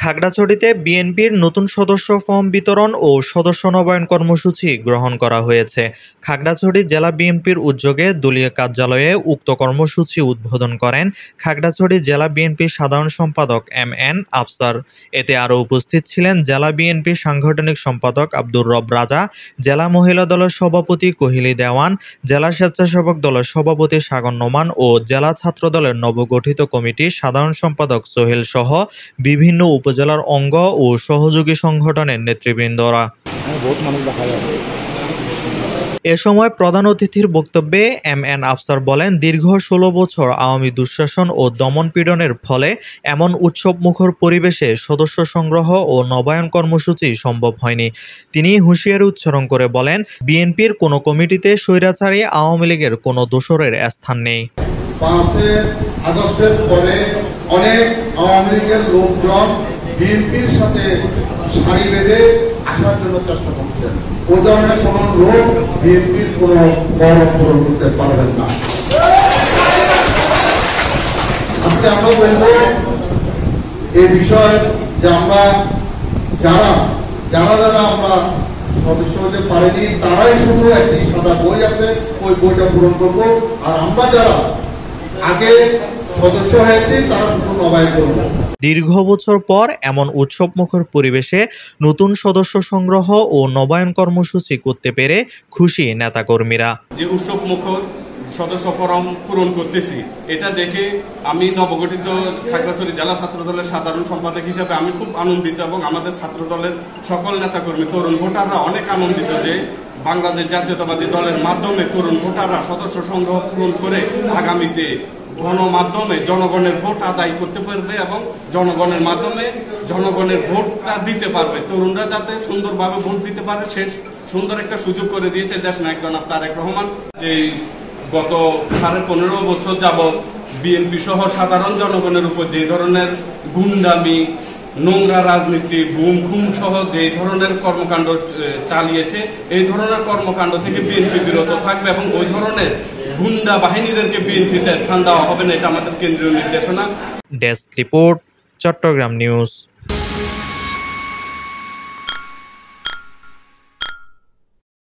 খাগড়াছড়িতে বিএনপির নতুন সদস্য ফরম বিতরণ ও সদস্য নবায়ন কর্মসূচি গ্রহণ করা হয়েছে। খাগড়াছড়ি জেলা বিএনপির উদ্যোগে দলীয় কার্যালয়ে উক্ত কর্মসূচি উদ্বোধন করেন খাগড়াছড়ি জেলা বিএনপির সাধারণ সম্পাদক এম.এন. আফসার। এতে আরও উপস্থিত ছিলেন জেলা বিএনপির সাংগঠনিক সম্পাদক আব্দুর রব রাজা, জেলা মহিলা দলের সভাপতি কোহিলী দেওয়ান, জেলা স্বেচ্ছাসেবক দলের সভাপতি সাগর নোমান ও জেলা ছাত্র দলের নবগঠিত কমিটির সাধারণ সম্পাদক সোহেল সহ বিভিন্ন উপজেলার অঙ্গ ও সহযোগী সংগঠনের নেতৃবৃন্দরা। এ সময় প্রধান অতিথির বক্তব্যে এম.এন. আফসার বলেন, দীর্ঘ ১৬ বছর আওয়ামী দুঃশাসন ও দমন-পীড়নের ফলে এমন উৎসবমুখর পরিবেশে সদস্য সংগ্রহ ও নবায়ন কর্মসূচি সম্ভব হয়নি। তিনি হুঁশিয়ারি উচ্চারণ করে বলেন, বিএনপির কোনো কমিটিতে স্বৈরাচারী আওয়ামী লীগের কোনো দোসরের স্থান নেই। ৫ আগস্টের পরে অনেক আওয়ামী লীগের লোকজন বিএনপির সাথে সারি বেঁধে আসার জন্য চেষ্টা করছেন। ওই ধরনের কোন লোক বিএনপির কোন কর্ম পূরণ করতে পারবেন না। আজকে আমরা বলবো এই বিষয়ে যে আমরা যারা আমরা সদস্য হতে পারেনি তারাই শুধু একটি সাদা বই আছে, ওই বইটা পূরণ করব। আর আমরা যারা আগে সদস্য হয়েছি তারা শুধু নবায়ন করব। দীর্ঘ বছর পর এমন উৎসবমুখর পরিবেশে নতুন সদস্য সংগ্রহ ও নবায়ন কর্মসূচি করতে পেরে খুশি নেতাকর্মীরা। যে উৎসবমুখর সদস্য ফরম পূরণ করতেছি, এটা দেখে আমি নবগঠিত খাগড়াছড়ি জেলা ছাত্র দলের সাধারণ সম্পাদক হিসেবে আমি খুব আনন্দিত এবং আমাদের ছাত্র দলের সকল নেতাকর্মী তরুণ ভোটাররা অনেক আনন্দিত যে বাংলাদেশ জাতীয়তাবাদী দলের মাধ্যমে তরুণ ভোটাররা সদস্য সংগ্রহ পূরণ করে আগামীতে গণমাধ্যমে জনগণের ভোট আদায় করতে পারবে এবং জনগণের মাধ্যমে জনগণের ভোটটা দিতে পারবে। তরুণরা যাতে সুন্দরভাবে ভোট দিতে পারে সে সুন্দর একটা সুযোগ করে দিয়েছে দেশনায়ক জনাব তারেক রহমান। যে গত 15.5 বছর যাবৎ বিএনপি সহ সাধারণ জনগণের উপর যে ধরনের গুন্ডামি, নোংরা রাজনীতি, গুম খুম সহ যে ধরনের কর্মকাণ্ড চালিয়েছে, এই ধরনের কর্মকাণ্ড থেকে বিএনপি বিরত থাকবে এবং ওই ধরনের গুন্ডা বাহিনীদেরকে বিএনপিতে স্থান দেওয়া হবে না, এটা আমাদের কেন্দ্রীয় নির্দেশনা। Desk report, Chittagong news.